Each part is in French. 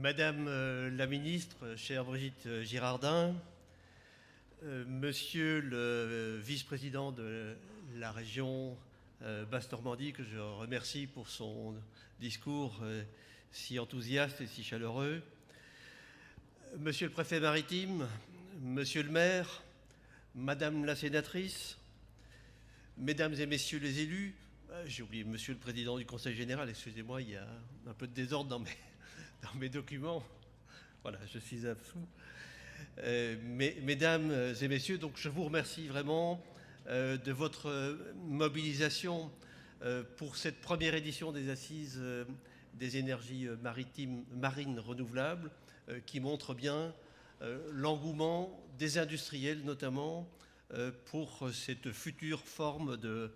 Madame la ministre, chère Brigitte Girardin, Monsieur le vice-président de la région Basse-Normandie, que je remercie pour son discours si enthousiaste et si chaleureux, Monsieur le préfet maritime, Monsieur le maire, Madame la sénatrice, Mesdames et Messieurs les élus, j'ai oublié Monsieur le président du Conseil général, excusez-moi, il y a un peu de désordre dans mes documents. Voilà, je suis absous. Mesdames et Messieurs, donc je vous remercie vraiment de votre mobilisation pour cette première édition des Assises des énergies marines renouvelables qui montre bien l'engouement des industriels notamment pour cette future forme de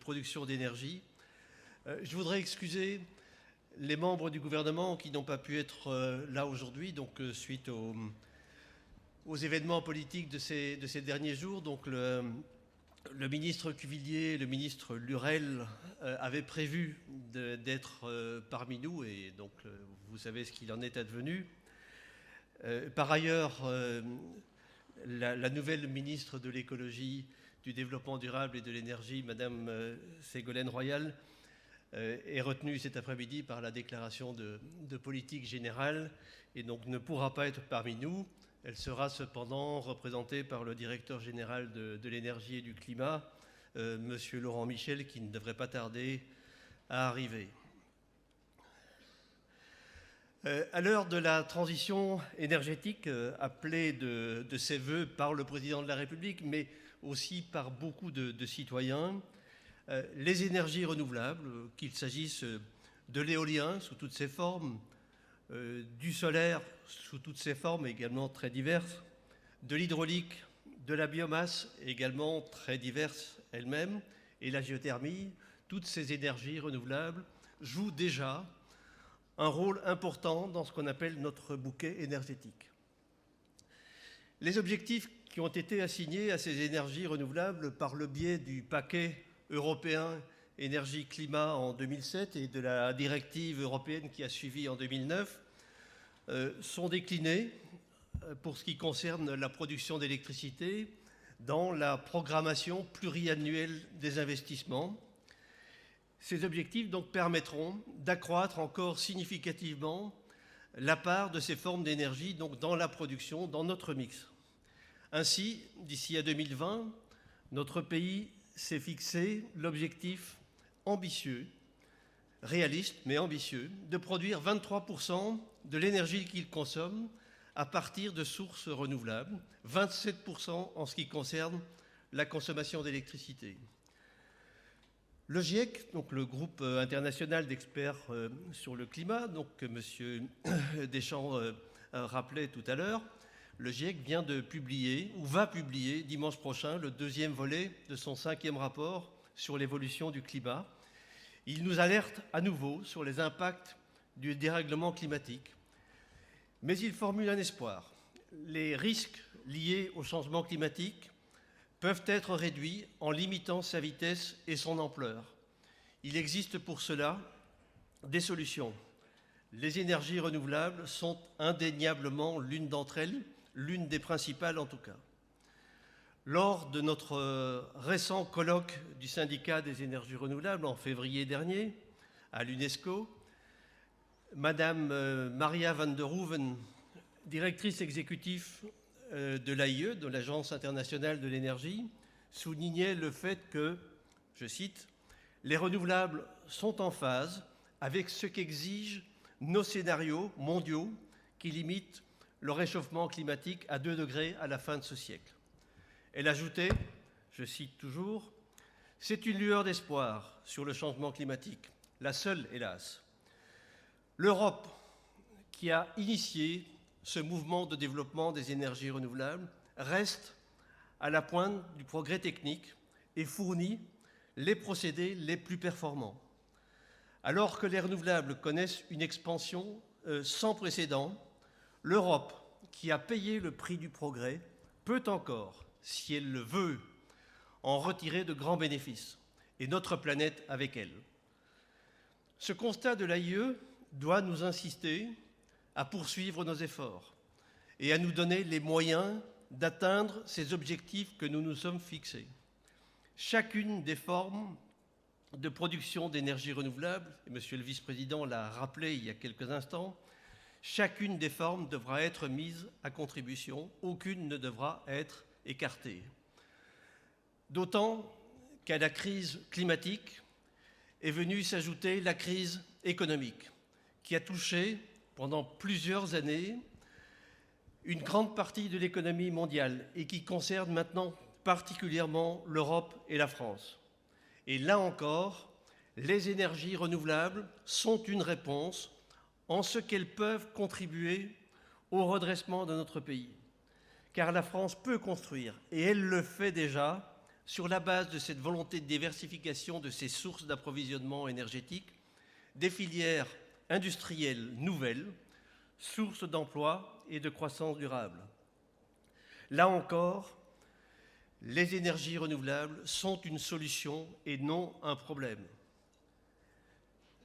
production d'énergie. Je voudrais excuser les membres du gouvernement qui n'ont pas pu être là aujourd'hui, donc suite aux événements politiques de ces derniers jours. Donc le ministre Cuvillier, le ministre Lurel avaient prévu d'être parmi nous et donc vous savez ce qu'il en est advenu. Par ailleurs, la nouvelle ministre de l'écologie, du développement durable et de l'énergie, Madame Ségolène Royal, est retenue cet après-midi par la déclaration de politique générale et donc ne pourra pas être parmi nous. Elle sera cependant représentée par le directeur général de l'énergie et du climat, Monsieur Laurent Michel, qui ne devrait pas tarder à arriver. À l'heure de la transition énergétique appelée de ses voeux par le président de la République, mais aussi par beaucoup de citoyens, les énergies renouvelables, qu'il s'agisse de l'éolien sous toutes ses formes, du solaire sous toutes ses formes également très diverses, de l'hydraulique, de la biomasse également très diverses elles-mêmes, et la géothermie, toutes ces énergies renouvelables jouent déjà un rôle important dans ce qu'on appelle notre bouquet énergétique. Les objectifs qui ont été assignés à ces énergies renouvelables par le biais du paquet européen énergie-climat en 2007 et de la directive européenne qui a suivi en 2009 sont déclinés pour ce qui concerne la production d'électricité dans la programmation pluriannuelle des investissements. Ces objectifs donc permettront d'accroître encore significativement la part de ces formes d'énergie donc dans la production, dans notre mix. Ainsi, d'ici à 2020, notre pays s'est fixé l'objectif ambitieux, réaliste mais ambitieux, de produire 23% de l'énergie qu'il consomme à partir de sources renouvelables, 27% en ce qui concerne la consommation d'électricité. Le GIEC, donc le groupe international d'experts sur le climat, donc que M. Deschamps rappelait tout à l'heure, le GIEC vient de publier, ou va publier dimanche prochain, le deuxième volet de son 5e rapport sur l'évolution du climat. Il nous alerte à nouveau sur les impacts du dérèglement climatique. Mais il formule un espoir. Les risques liés au changement climatique peuvent être réduits en limitant sa vitesse et son ampleur. Il existe pour cela des solutions. Les énergies renouvelables sont indéniablement l'une d'entre elles, l'une des principales en tout cas. Lors de notre récent colloque du syndicat des énergies renouvelables en février dernier à l'UNESCO, Madame Maria van der Hoeven, directrice exécutive de l'AIE, de l'Agence internationale de l'énergie, soulignait le fait que, je cite, « les renouvelables sont en phase avec ce qu'exigent nos scénarios mondiaux qui limitent le réchauffement climatique à 2 degrés à la fin de ce siècle. » Elle ajoutait, je cite toujours, « c'est une lueur d'espoir sur le changement climatique, la seule hélas. L'Europe, qui a initié ce mouvement de développement des énergies renouvelables, reste à la pointe du progrès technique et fournit les procédés les plus performants. Alors que les renouvelables connaissent une expansion sans précédent, l'Europe, qui a payé le prix du progrès, peut encore, si elle le veut, en retirer de grands bénéfices, et notre planète avec elle. Ce constat de l'AIE doit nous inciter à poursuivre nos efforts et à nous donner les moyens d'atteindre ces objectifs que nous nous sommes fixés. Chacune des formes de production d'énergie renouvelable, et Monsieur le Vice-président l'a rappelé il y a quelques instants, chacune des formes devra être mise à contribution, aucune ne devra être écartée. D'autant qu'à la crise climatique est venue s'ajouter la crise économique, qui a touché pendant plusieurs années une grande partie de l'économie mondiale et qui concerne maintenant particulièrement l'Europe et la France. Et là encore, les énergies renouvelables sont une réponse en ce qu'elles peuvent contribuer au redressement de notre pays. Car la France peut construire, et elle le fait déjà, sur la base de cette volonté de diversification de ses sources d'approvisionnement énergétique, des filières industrielles nouvelles, sources d'emplois et de croissance durable. Là encore, les énergies renouvelables sont une solution et non un problème.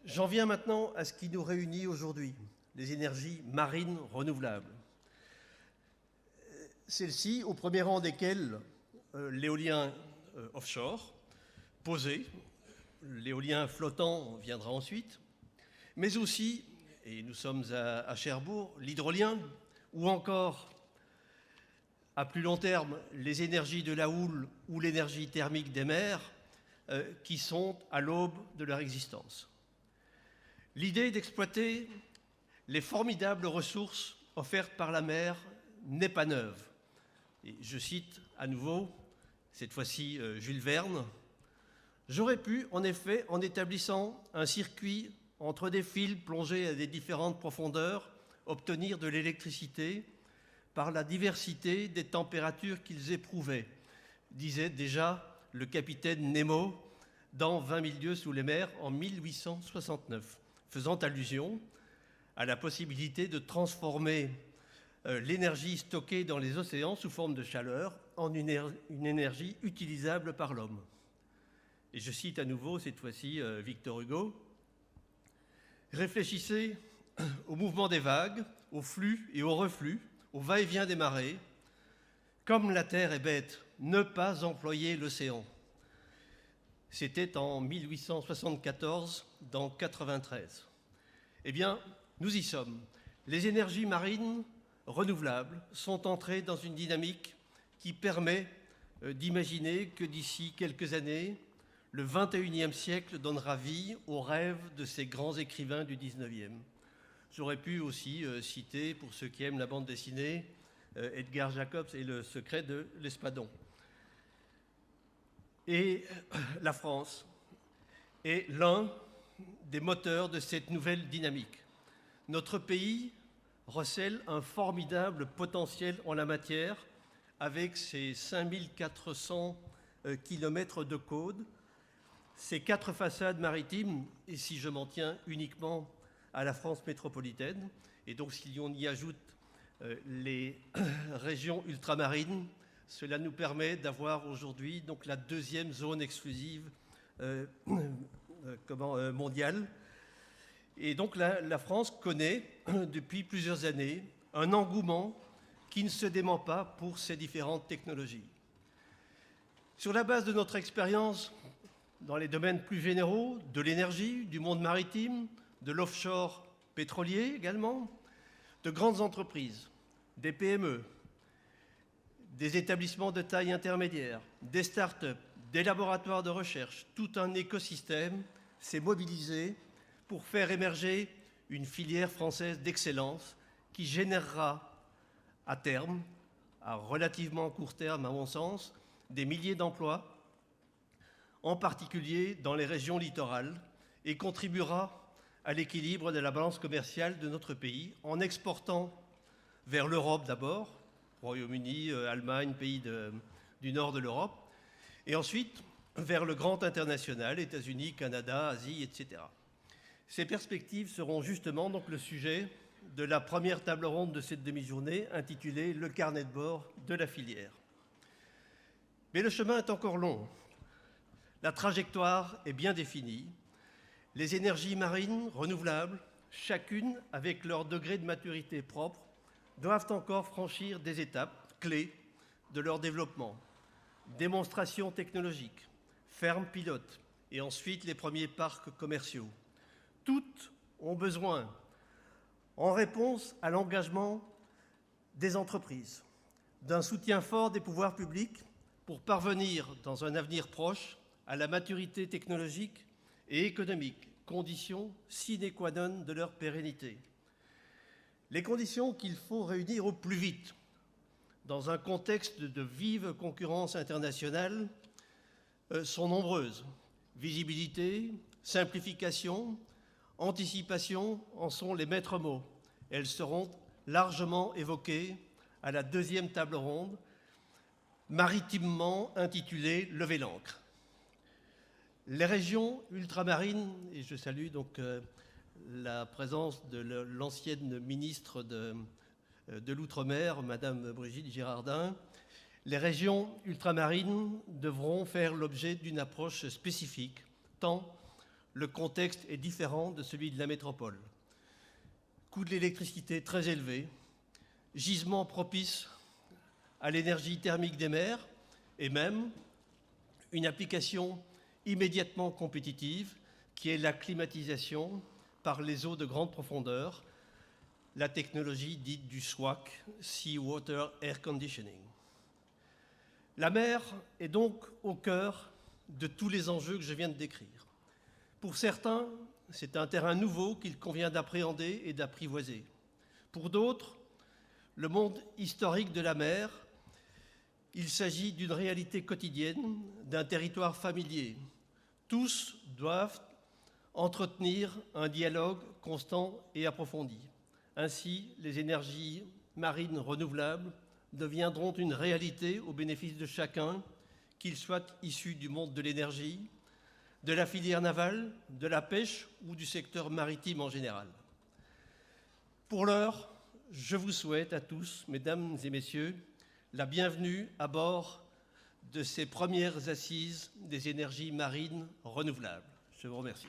J'en viens maintenant à ce qui nous réunit aujourd'hui, les énergies marines renouvelables. Celles-ci, au premier rang desquelles l'éolien offshore, posé, l'éolien flottant viendra ensuite, mais aussi, et nous sommes à Cherbourg, l'hydrolien, ou encore, à plus long terme, les énergies de la houle ou l'énergie thermique des mers, qui sont à l'aube de leur existence. L'idée d'exploiter les formidables ressources offertes par la mer n'est pas neuve. Et je cite à nouveau, cette fois-ci Jules Verne, « J'aurais pu, en effet, en établissant un circuit entre des fils plongés à des différentes profondeurs, obtenir de l'électricité par la diversité des températures qu'ils éprouvaient », disait déjà le capitaine Nemo dans 20 000 lieues sous les mers en 1869, faisant allusion à la possibilité de transformer l'énergie stockée dans les océans sous forme de chaleur en une énergie utilisable par l'homme. Et je cite à nouveau, cette fois-ci, Victor Hugo. « Réfléchissez au mouvement des vagues, au flux et au reflux, au va-et-vient des marées. Comme la terre est bête, ne pas employer l'océan. » C'était en 1874, dans 93. Eh bien, nous y sommes. Les énergies marines renouvelables sont entrées dans une dynamique qui permet d'imaginer que d'ici quelques années, le XXIe siècle donnera vie aux rêves de ces grands écrivains du XIXe. J'aurais pu aussi citer, pour ceux qui aiment la bande dessinée, Edgar Jacobs et Le secret de l'Espadon. Et la France est l'un des moteurs de cette nouvelle dynamique. Notre pays recèle un formidable potentiel en la matière avec ses 5400 kilomètres de côte, ses 4 façades maritimes, et si je m'en tiens uniquement à la France métropolitaine, et donc si on y ajoute les régions ultramarines, cela nous permet d'avoir aujourd'hui donc la deuxième zone exclusive mondiale. Et donc la France connaît depuis plusieurs années un engouement qui ne se dément pas pour ces différentes technologies. Sur la base de notre expérience dans les domaines plus généraux, de l'énergie, du monde maritime, de l'offshore pétrolier également, de grandes entreprises, des PME, des établissements de taille intermédiaire, des start-up, des laboratoires de recherche, tout un écosystème s'est mobilisé pour faire émerger une filière française d'excellence qui générera à terme, à relativement court terme à mon sens, des milliers d'emplois, en particulier dans les régions littorales, et contribuera à l'équilibre de la balance commerciale de notre pays en exportant vers l'Europe d'abord, Royaume-Uni, Allemagne, pays du nord de l'Europe, et ensuite vers le grand international, États-Unis, Canada, Asie, etc. Ces perspectives seront justement donc le sujet de la première table ronde de cette demi-journée intitulée « Le carnet de bord de la filière ». Mais le chemin est encore long. La trajectoire est bien définie. Les énergies marines renouvelables chacune avec leur degré de maturité propre, doivent encore franchir des étapes clés de leur développement. Démonstration technologique, ferme pilote et ensuite les premiers parcs commerciaux. Toutes ont besoin, en réponse à l'engagement des entreprises, d'un soutien fort des pouvoirs publics pour parvenir, dans un avenir proche, à la maturité technologique et économique, condition sine qua non de leur pérennité. Les conditions qu'il faut réunir au plus vite, dans un contexte de vive concurrence internationale, sont nombreuses. Visibilité, simplification, anticipation en sont les maîtres mots. Elles seront largement évoquées à la deuxième table ronde, maritimement intitulée « Lever l'ancre ». Les régions ultramarines, et je salue donc la présence de l'ancienne ministre de l'Outre-mer, Madame Brigitte Girardin, les régions ultramarines devront faire l'objet d'une approche spécifique, tant le contexte est différent de celui de la métropole. Coût de l'électricité très élevé, gisement propice à l'énergie thermique des mers et même une application immédiatement compétitive qui est la climatisation par les eaux de grande profondeur, la technologie dite du SWAC, Sea Water Air Conditioning. La mer est donc au cœur de tous les enjeux que je viens de décrire. Pour certains, c'est un terrain nouveau qu'il convient d'appréhender et d'apprivoiser. Pour d'autres, le monde historique de la mer, il s'agit d'une réalité quotidienne, d'un territoire familier. Tous doivent entretenir un dialogue constant et approfondi. Ainsi, les énergies marines renouvelables deviendront une réalité au bénéfice de chacun, qu'il soit issu du monde de l'énergie, de la filière navale, de la pêche ou du secteur maritime en général. Pour l'heure, je vous souhaite à tous, mesdames et messieurs, la bienvenue à bord de ces premières assises des énergies marines renouvelables. Je vous remercie.